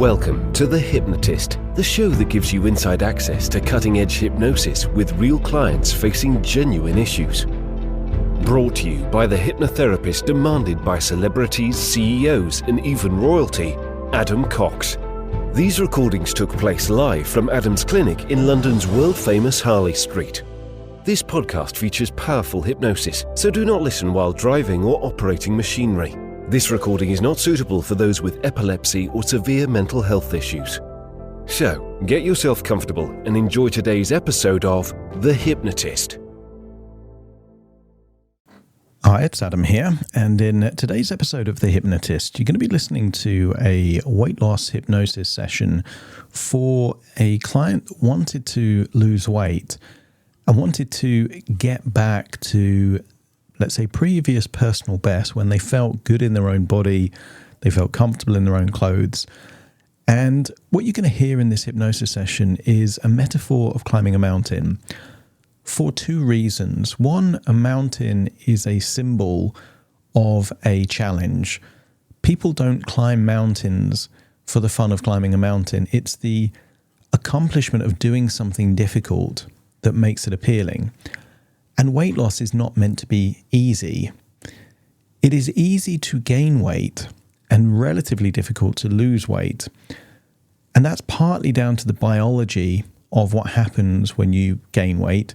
Welcome to The Hypnotist, the show that gives you inside access to cutting-edge hypnosis with real clients facing genuine issues. Brought to you by the hypnotherapist demanded by celebrities, CEOs, and even royalty, Adam Cox. These recordings took place live from Adam's clinic in London's world-famous Harley Street. This podcast features powerful hypnosis, so do not listen while driving or operating machinery. This recording is not suitable for those with epilepsy or severe mental health issues. So, get yourself comfortable and enjoy today's episode of The Hypnotist. Hi, it's Adam here, and in today's episode of The Hypnotist, you're going to be listening to a weight loss hypnosis session for a client that wanted to lose weight and wanted to get back to, let's say, previous personal best when they felt good in their own body, they felt comfortable in their own clothes. And what you're going to hear in this hypnosis session is a metaphor of climbing a mountain for two reasons. One, a mountain is a symbol of a challenge. People don't climb mountains for the fun of climbing a mountain. It's the accomplishment of doing something difficult that makes it appealing. And weight loss is not meant to be easy. It is easy to gain weight and relatively difficult to lose weight. And that's partly down to the biology of what happens when you gain weight.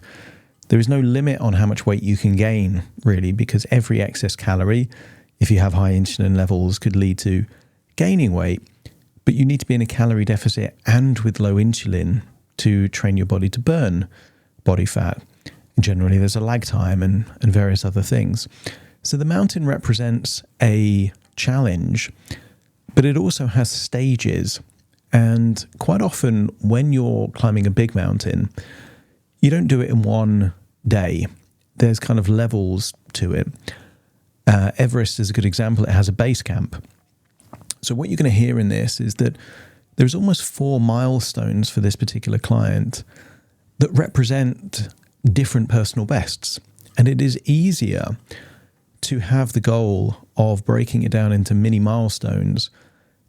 There is no limit on how much weight you can gain, really, because every excess calorie, if you have high insulin levels, could lead to gaining weight. But you need to be in a calorie deficit and with low insulin to train your body to burn body fat. Generally, there's a lag time and various other things. So the mountain represents a challenge, but it also has stages. And quite often when you're climbing a big mountain, you don't do it in one day. There's kind of levels to it. Everest is a good example. It has a base camp. So what you're going to hear in this is that there's almost 4 milestones for this particular client that represent different personal bests. And it is easier to have the goal of breaking it down into mini milestones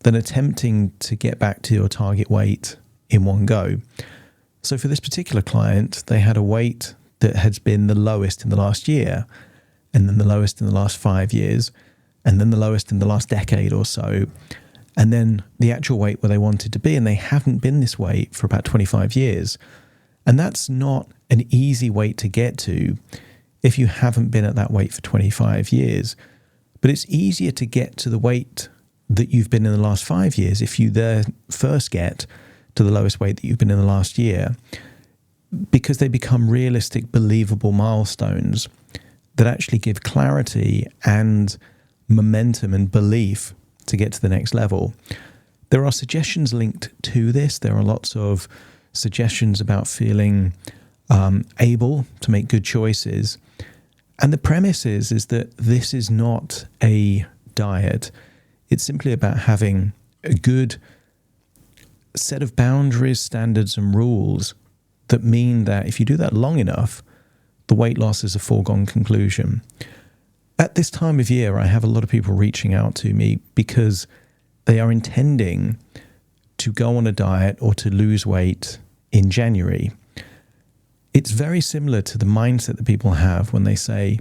than attempting to get back to your target weight in one go. So for this particular client, they had a weight that has been the lowest in the last year, and then the lowest in the last 5 years, and then the lowest in the last decade or so, and then the actual weight where they wanted to be, and they haven't been this weight for about 25 years. And that's not an easy weight to get to if you haven't been at that weight for 25 years. But it's easier to get to the weight that you've been in the last 5 years if you there first get to the lowest weight that you've been in the last year, because they become realistic, believable milestones that actually give clarity and momentum and belief to get to the next level. There are suggestions linked to this. There are lots of suggestions about feeling able to make good choices. And the premise is that this is not a diet. It's simply about having a good set of boundaries, standards, and rules that mean that if you do that long enough, the weight loss is a foregone conclusion. At this time of year, I have a lot of people reaching out to me because they are intending to go on a diet or to lose weight in January. It's very similar to the mindset that people have when they say,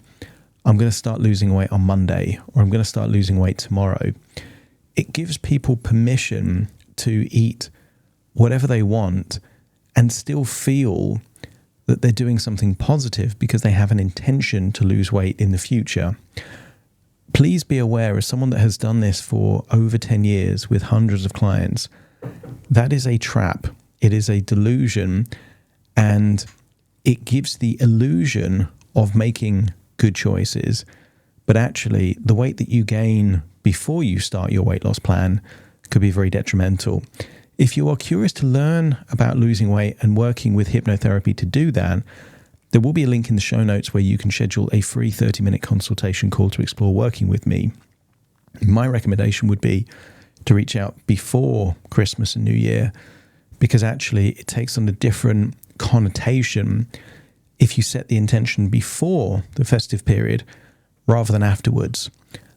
I'm going to start losing weight on Monday, or I'm going to start losing weight tomorrow. It gives people permission to eat whatever they want and still feel that they're doing something positive because they have an intention to lose weight in the future. Please be aware, as someone that has done this for over 10 years with hundreds of clients, that is a trap. It is a delusion, and it gives the illusion of making good choices. But actually, the weight that you gain before you start your weight loss plan could be very detrimental. If you are curious to learn about losing weight and working with hypnotherapy to do that, there will be a link in the show notes where you can schedule a free 30-minute consultation call to explore working with me. My recommendation would be to reach out before Christmas and New Year, because actually it takes on a different connotation if you set the intention before the festive period rather than afterwards.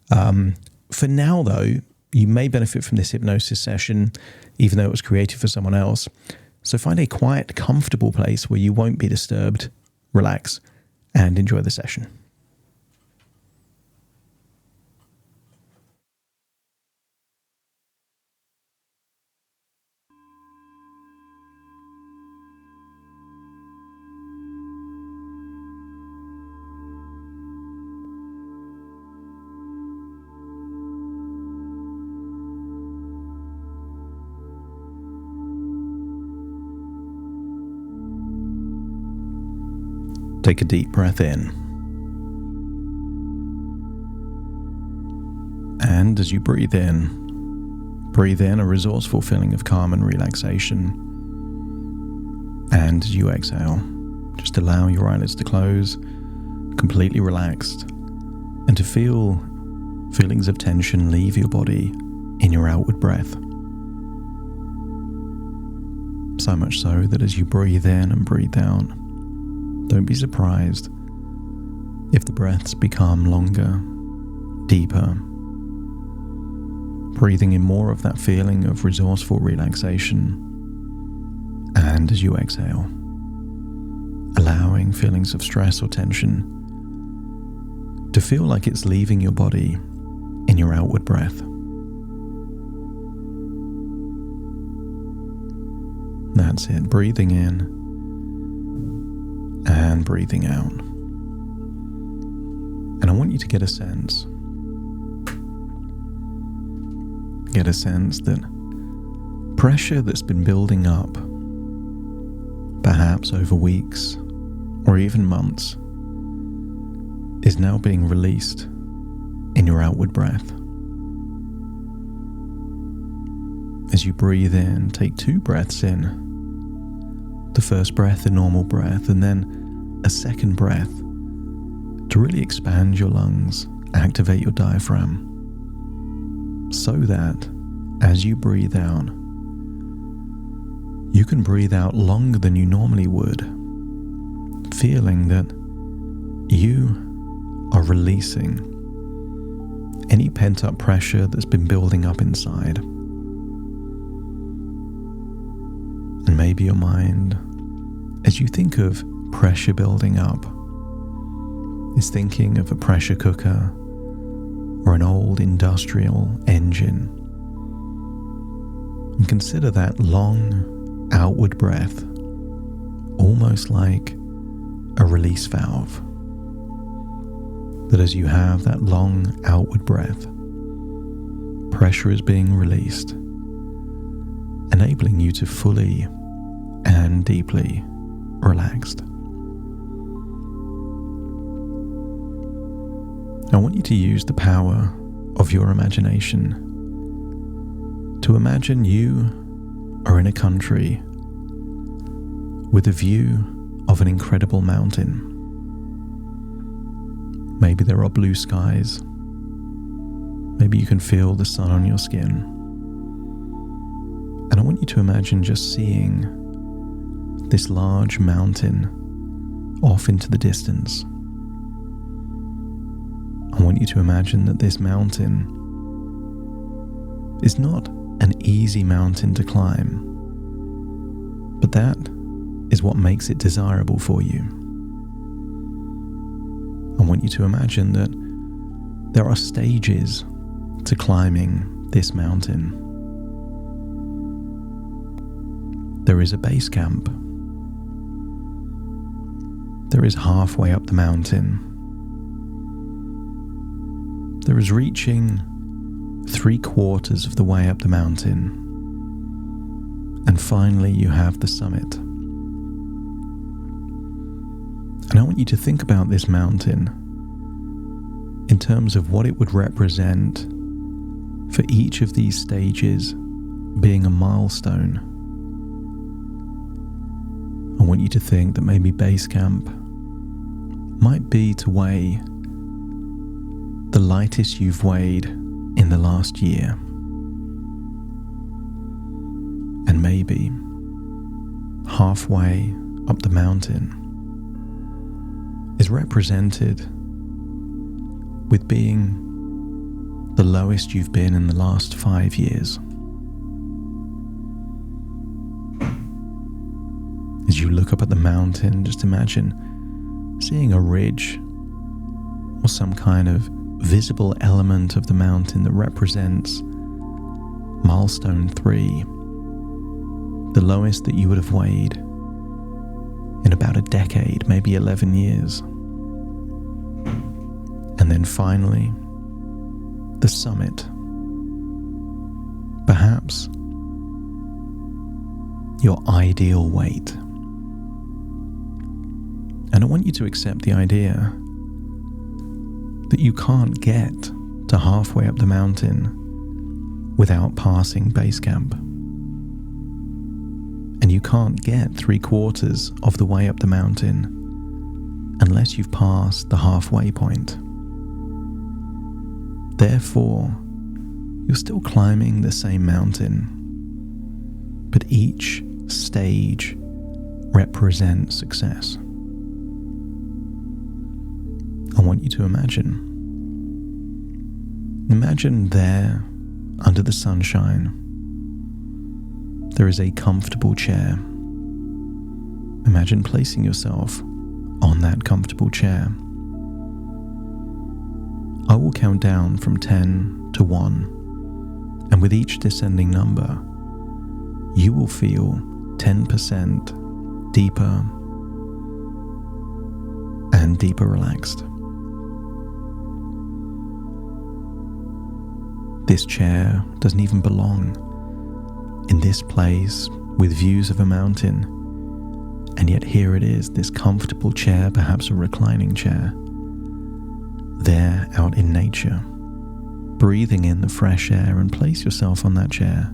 For now, though, You may benefit from this hypnosis session, even though it was created for someone else. So find a quiet, comfortable place where you won't be disturbed, relax, and enjoy the session. Take a deep breath in. And as you breathe in a resourceful feeling of calm and relaxation. And as you exhale, just allow your eyelids to close, completely relaxed, and to feel feelings of tension leave your body in your outward breath. So much so that as you breathe in and breathe out, don't be surprised if the breaths become longer, deeper, breathing in more of that feeling of resourceful relaxation. And as you exhale, allowing feelings of stress or tension to feel like it's leaving your body in your outward breath. That's it, breathing in and breathing out. And I want you to get a sense that pressure that's been building up, perhaps over weeks or even months, is now being released in your outward breath. As you breathe in, take 2 breaths in. The first breath, a normal breath, and then a second breath to really expand your lungs, activate your diaphragm, so that as you breathe out, you can breathe out longer than you normally would, feeling that you are releasing any pent-up pressure that's been building up inside. And maybe your mind, as you think of pressure building up, is thinking of a pressure cooker or an old industrial engine. And consider that long outward breath almost like a release valve. That as you have that long outward breath, pressure is being released, enabling you to fully and deeply relaxed. I want you to use the power of your imagination to imagine you are in a country with a view of an incredible mountain. Maybe there are blue skies. Maybe you can feel the sun on your skin. And I want you to imagine just seeing this large mountain off into the distance. I want you to imagine that this mountain is not an easy mountain to climb, but that is what makes it desirable for you. I want you to imagine that there are stages to climbing this mountain. There is a base camp. There is halfway up the mountain. There is reaching 3/4 of the way up the mountain. And finally you have the summit. And I want you to think about this mountain in terms of what it would represent for each of these stages being a milestone. I want you to think that maybe base camp might be to weigh the lightest you've weighed in the last year. And maybe halfway up the mountain is represented with being the lowest you've been in the last 5 years. As you look up at the mountain, just imagine seeing a ridge or some kind of visible element of the mountain that represents milestone 3, the lowest that you would have weighed in about a decade, maybe 11 years. And then finally, the summit. Perhaps your ideal weight. And I want you to accept the idea that you can't get to halfway up the mountain without passing base camp. And you can't get 3/4 of the way up the mountain unless you've passed the halfway point. Therefore, you're still climbing the same mountain, but each stage represents success. I want you to imagine there, under the sunshine, there is a comfortable chair. Imagine placing yourself on that comfortable chair. I will count down from 10 to 1, and with each descending number, you will feel 10% deeper and deeper relaxed. This chair doesn't even belong in this place with views of a mountain, and yet here it is, this comfortable chair, perhaps a reclining chair, there out in nature, breathing in the fresh air, and place yourself on that chair.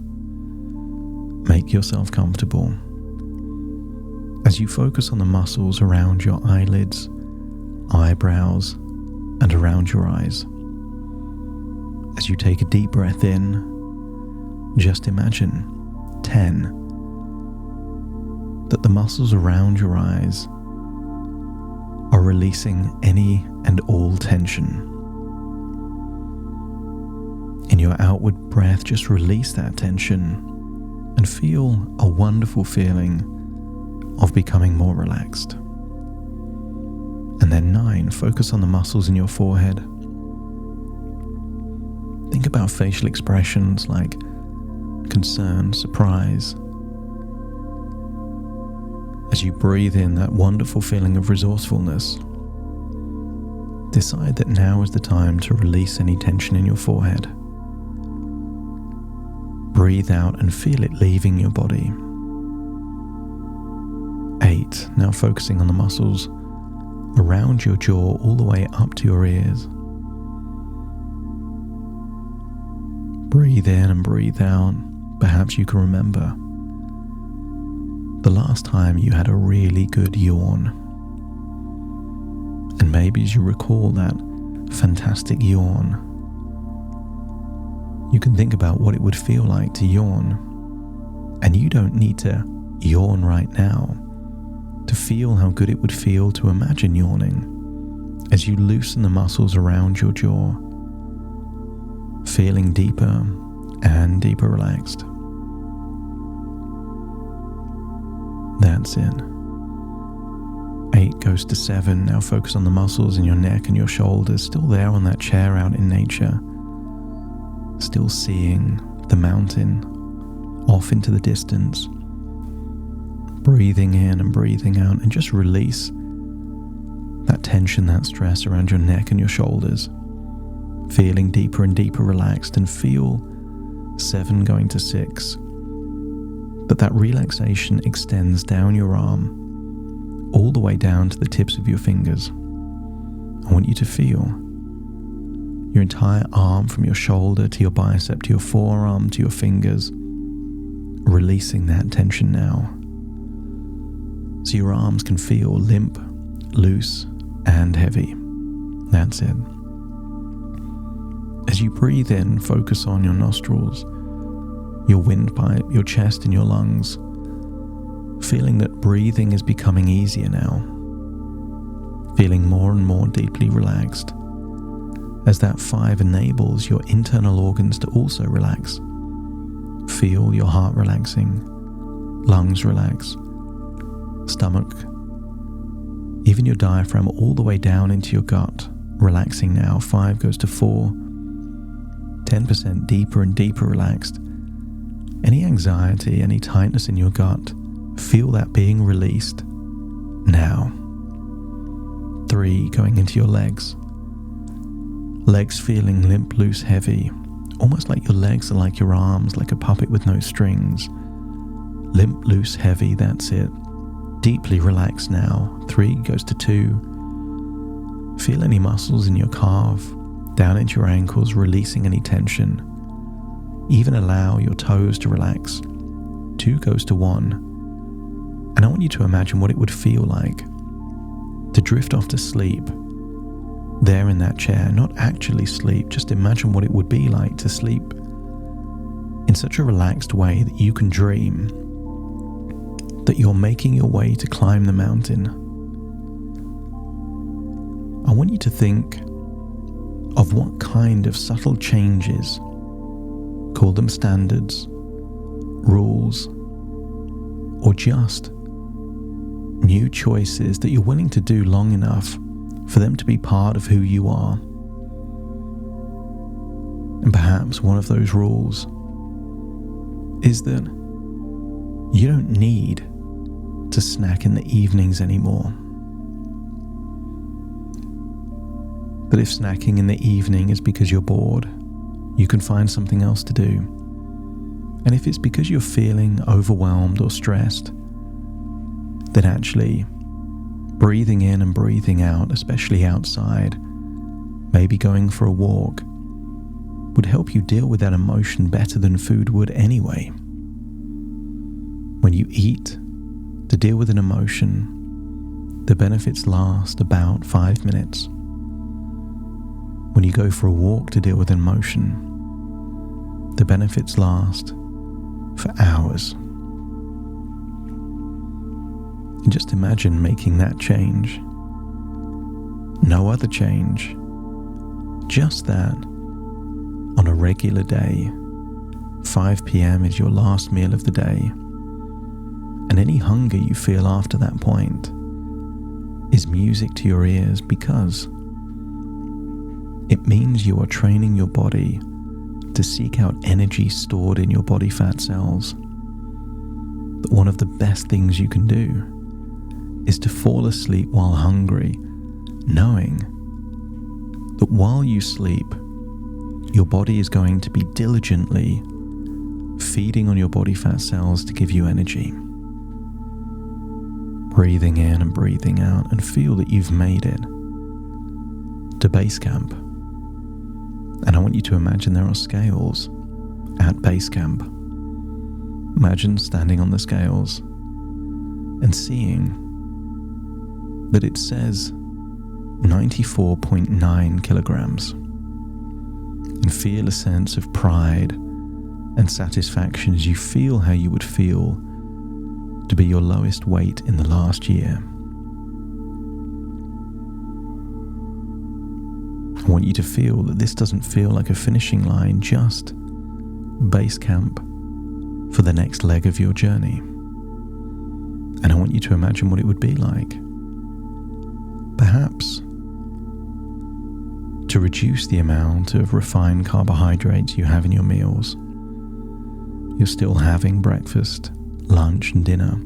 Make yourself comfortable as you focus on the muscles around your eyelids, eyebrows, and around your eyes. As you take a deep breath in, just imagine 10, that the muscles around your eyes are releasing any and all tension. In your outward breath, just release that tension and feel a wonderful feeling of becoming more relaxed. And then 9, focus on the muscles in your forehead. Think about facial expressions like concern, surprise. As you breathe in that wonderful feeling of resourcefulness, decide that now is the time to release any tension in your forehead. Breathe out and feel it leaving your body. 8, now focusing on the muscles around your jaw all the way up to your ears. Breathe in and breathe out. Perhaps you can remember the last time you had a really good yawn. And maybe as you recall that fantastic yawn, you can think about what it would feel like to yawn. And you don't need to yawn right now to feel how good it would feel to imagine yawning as you loosen the muscles around your jaw, feeling deeper and deeper relaxed. That's it. 8 goes to 7. Now focus on the muscles in your neck and your shoulders, still there on that chair out in nature, still seeing the mountain off into the distance. Breathing in and breathing out, and just release that tension, that stress around your neck and your shoulders. Feeling deeper and deeper relaxed, and feel 7 going to 6. That relaxation extends down your arm, all the way down to the tips of your fingers. I want you to feel your entire arm, from your shoulder to your bicep to your forearm to your fingers, releasing that tension now. So your arms can feel limp, loose, and heavy. That's it. As you breathe in, focus on your nostrils, your windpipe, your chest, and your lungs, feeling that breathing is becoming easier now, feeling more and more deeply relaxed, as that 5 enables your internal organs to also relax. Feel your heart relaxing, lungs relax, stomach, even your diaphragm all the way down into your gut, relaxing now. 5 goes to 4, 10% deeper and deeper relaxed. Any anxiety, any tightness in your gut, feel that being released now. 3 going into your legs. Legs feeling limp, loose, heavy, almost like your legs are like your arms, like a puppet with no strings. Limp, loose, heavy, that's it. Deeply relaxed now. 3 goes to 2. Feel any muscles in your calf, down into your ankles, releasing any tension. Even allow your toes to relax. 2 goes to 1. And I want you to imagine what it would feel like to drift off to sleep there in that chair, not actually sleep, just imagine what it would be like to sleep in such a relaxed way that you can dream that you're making your way to climb the mountain. I want you to think of what kind of subtle changes, call them standards, rules, or just new choices that you're willing to do long enough for them to be part of who you are. And perhaps one of those rules is that you don't need to snack in the evenings anymore. That if snacking in the evening is because you're bored, you can find something else to do. And if it's because you're feeling overwhelmed or stressed, then actually breathing in and breathing out, especially outside, maybe going for a walk, would help you deal with that emotion better than food would anyway. When you eat to deal with an emotion, the benefits last about 5 minutes. When you go for a walk to deal with an emotion, the benefits last for hours. And just imagine making that change. No other change. Just that on a regular day. 5 p.m. is your last meal of the day. And any hunger you feel after that point is music to your ears, because it means you are training your body to seek out energy stored in your body fat cells. That one of the best things you can do is to fall asleep while hungry, knowing that while you sleep, your body is going to be diligently feeding on your body fat cells to give you energy. Breathing in and breathing out, and feel that you've made it to base camp. And I want you to imagine there are scales at base camp. Imagine standing on the scales and seeing that it says 94.9 kilograms, and feel a sense of pride and satisfaction as you feel how you would feel to be your lowest weight in the last year. I want you to feel that this doesn't feel like a finishing line, just base camp for the next leg of your journey. And I want you to imagine what it would be like, perhaps, to reduce the amount of refined carbohydrates you have in your meals. You're still having breakfast, lunch, and dinner.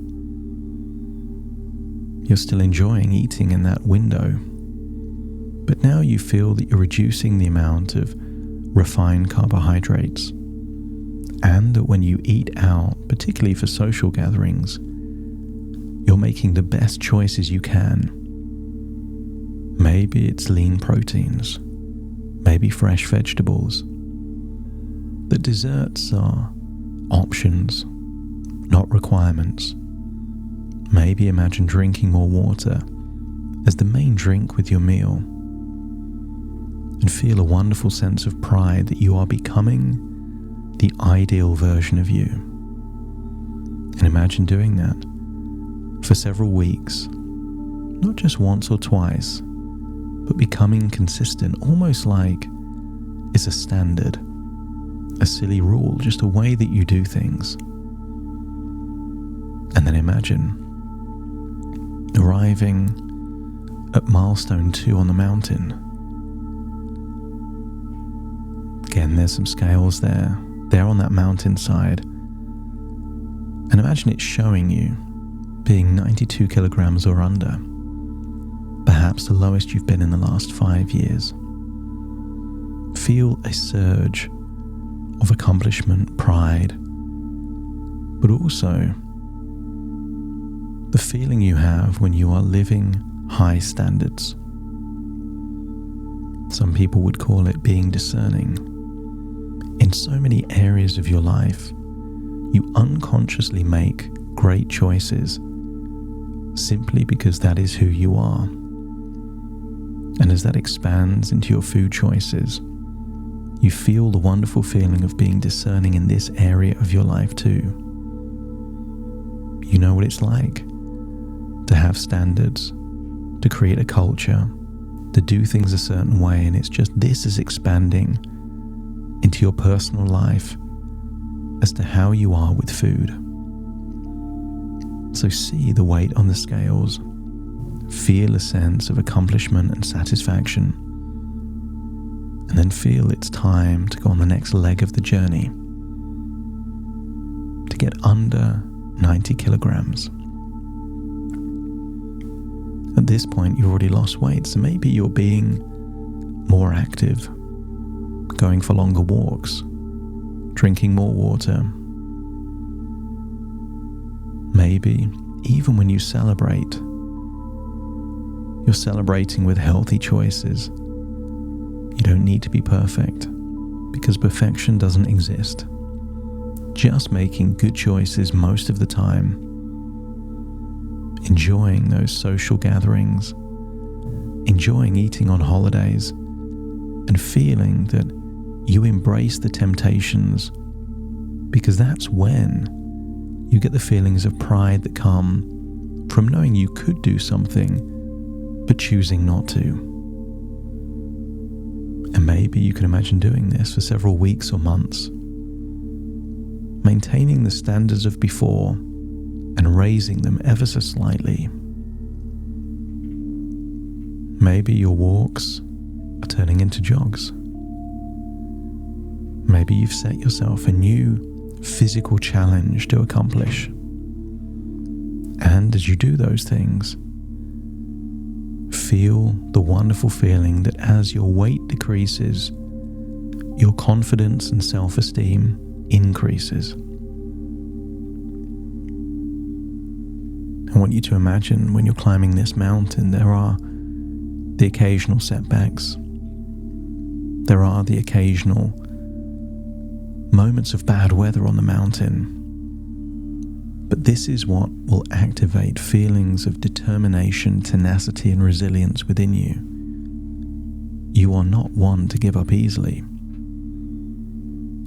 You're still enjoying eating in that window. But now you feel that you're reducing the amount of refined carbohydrates, and that when you eat out, particularly for social gatherings, you're making the best choices you can. Maybe it's lean proteins, maybe fresh vegetables. The desserts are options, not requirements. Maybe imagine drinking more water as the main drink with your meal, and feel a wonderful sense of pride that you are becoming the ideal version of you. And imagine doing that for several weeks, not just once or twice, but becoming consistent, almost like it's a standard, a silly rule, just a way that you do things. And then imagine arriving at milestone 2 on the mountain. Again, there's some scales there. They're on that mountainside. And imagine it showing you being 92 kilograms or under, perhaps the lowest you've been in the last 5 years. Feel a surge of accomplishment, pride, but also the feeling you have when you are living high standards. Some people would call it being discerning. In so many areas of your life, you unconsciously make great choices simply because that is who you are. And as that expands into your food choices, you feel the wonderful feeling of being discerning in this area of your life too. You know what it's like to have standards, to create a culture, to do things a certain way, and it's just this is expanding into your personal life as to how you are with food. So see the weight on the scales, feel a sense of accomplishment and satisfaction, and then feel it's time to go on the next leg of the journey, to get under 90 kilograms. At this point, you've already lost weight, so maybe you're being more active, going for longer walks, drinking more water. Maybe even when you celebrate, you're celebrating with healthy choices. You don't need to be perfect, because perfection doesn't exist. Just making good choices most of the time, enjoying those social gatherings, enjoying eating on holidays, and feeling that you embrace the temptations, because that's when you get the feelings of pride that come from knowing you could do something, but choosing not to. And maybe you can imagine doing this for several weeks or months, maintaining the standards of before and raising them ever so slightly. Maybe your walks are turning into jogs. Maybe you've set yourself a new physical challenge to accomplish. And as you do those things, feel the wonderful feeling that as your weight decreases, your confidence and self-esteem increases. I want you to imagine when you're climbing this mountain, there are the occasional setbacks. There are the occasional moments of bad weather on the mountain. But this is what will activate feelings of determination, tenacity, and resilience within you. You are not one to give up easily.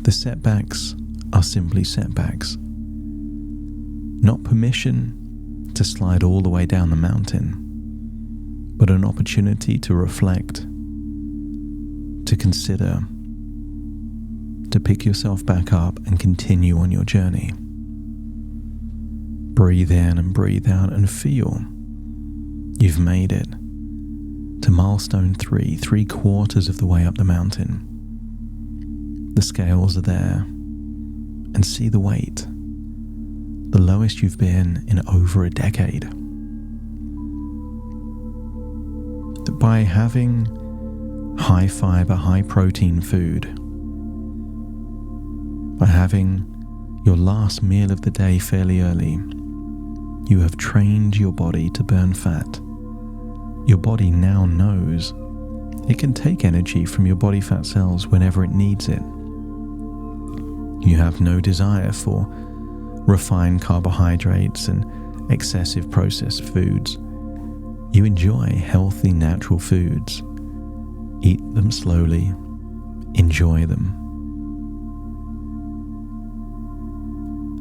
The setbacks are simply setbacks, not permission to slide all the way down the mountain, but an opportunity to reflect, to consider, to pick yourself back up and continue on your journey. Breathe in and breathe out and feel you've made it to milestone 3, 3/4 of the way up the mountain. The scales are there, and see the weight, the lowest you've been in over a decade. That by having high fiber, high protein food, by having your last meal of the day fairly early, you have trained your body to burn fat. Your body now knows it can take energy from your body fat cells whenever it needs it. You have no desire for refined carbohydrates and excessive processed foods. You enjoy healthy, natural foods. Eat them slowly. Enjoy them.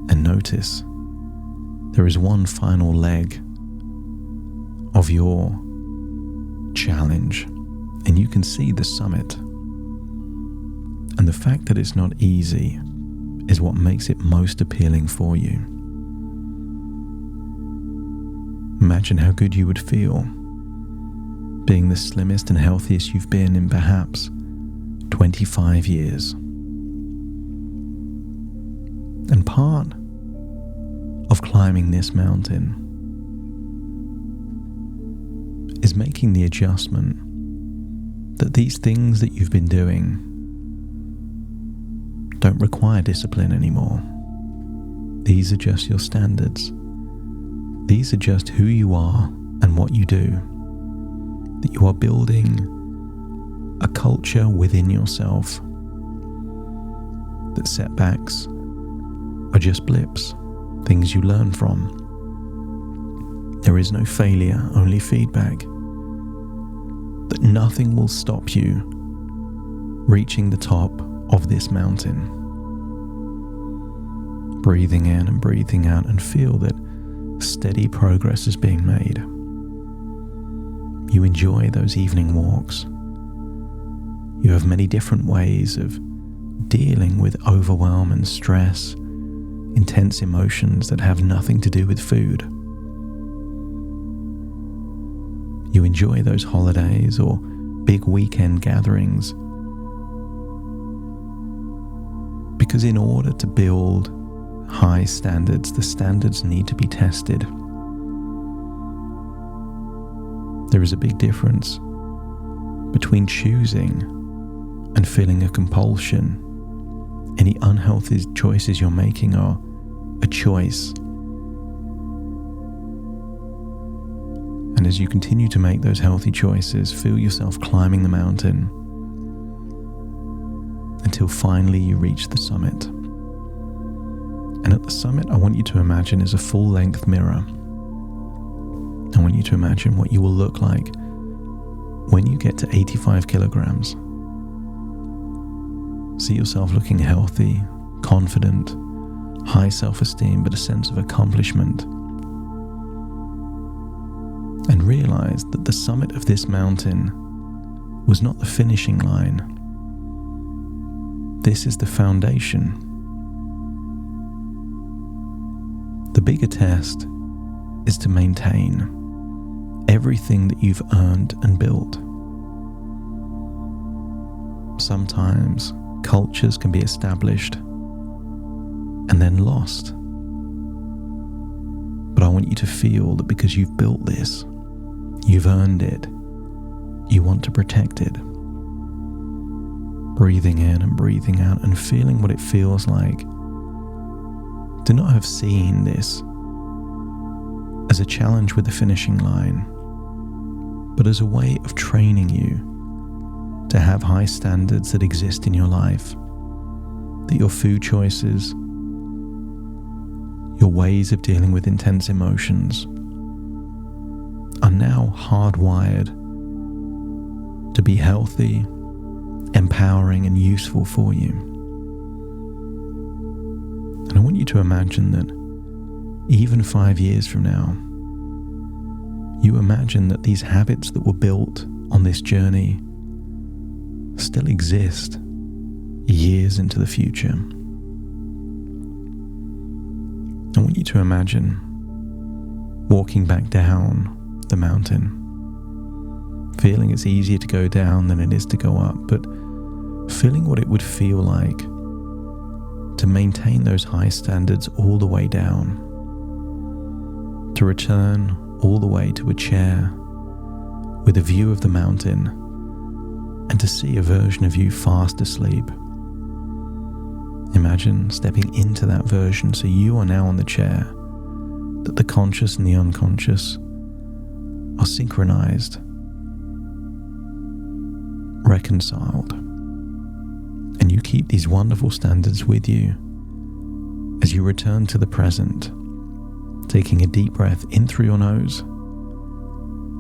And notice there is one final leg of your challenge, and you can see the summit. And the fact that it's not easy is what makes it most appealing for you. Imagine how good you would feel being the slimmest and healthiest you've been in perhaps 25 years. And part of climbing this mountain is making the adjustment that these things that you've been doing don't require discipline anymore. These are just your standards. These are just who you are and what you do. That you are building a culture within yourself. That setbacks are just blips, things you learn from. There is no failure, only feedback. That nothing will stop you reaching the top of this mountain. Breathing in and breathing out, and feel that steady progress is being made. You enjoy those evening walks. You have many different ways of dealing with overwhelm and stress, intense emotions that have nothing to do with food. You enjoy those holidays or big weekend gatherings, because in order to build high standards, the standards need to be tested. There is a big difference between choosing and feeling a compulsion. Any unhealthy choices you're making are a choice. And as you continue to make those healthy choices, feel yourself climbing the mountain until finally you reach the summit. And at the summit, I want you to imagine is a full-length mirror. I want you to imagine what you will look like when you get to 85 kilograms. See yourself looking healthy, confident, high self-esteem, but a sense of accomplishment. And realize that the summit of this mountain was not the finishing line. This is the foundation. The bigger test is to maintain everything that you've earned and built. Sometimes cultures can be established and then lost. But I want you to feel that because you've built this, you've earned it, you want to protect it. Breathing in and breathing out and feeling what it feels like to not have seen this as a challenge with the finishing line, but as a way of training you to have high standards that exist in your life, that your food choices, your ways of dealing with intense emotions are now hardwired to be healthy, empowering, and useful for you. And I want you to imagine that even 5 years from now, you imagine that these habits that were built on this journey still exist years into the future. I want you to imagine walking back down the mountain, feeling it's easier to go down than it is to go up, but feeling what it would feel like to maintain those high standards all the way down, to return all the way to a chair with a view of the mountain, and to see a version of you fast asleep. Imagine stepping into that version so you are now on the chair, that the conscious and the unconscious are synchronized, reconciled, and you keep these wonderful standards with you as you return to the present, taking a deep breath in through your nose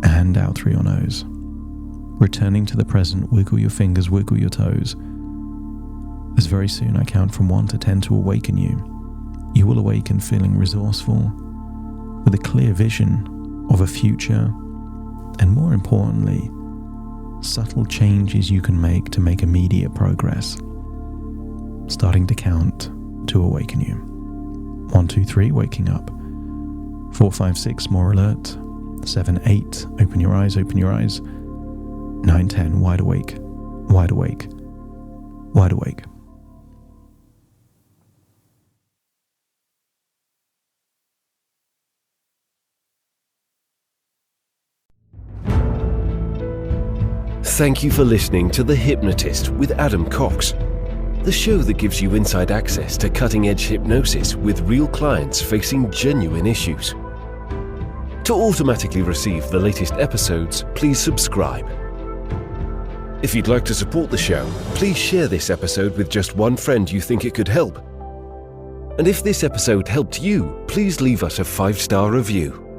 and out through your nose. Returning to the present, wiggle your fingers, wiggle your toes. As very soon I count from 1 to 10 to awaken you. You will awaken feeling resourceful, with a clear vision of a future, and more importantly, subtle changes you can make immediate progress. Starting to count to awaken you. 1, 2, 3, waking up. 4, 5, 6, more alert. 7, 8, open your eyes, open your eyes. 9, 10, wide awake, wide awake, wide awake. Thank you for listening to The Hypnotist with Adam Cox, the show that gives you inside access to cutting-edge hypnosis with real clients facing genuine issues. To automatically receive the latest episodes, please subscribe. If you'd like to support the show, please share this episode with just one friend you think it could help. And if this episode helped you, please leave us a 5-star review.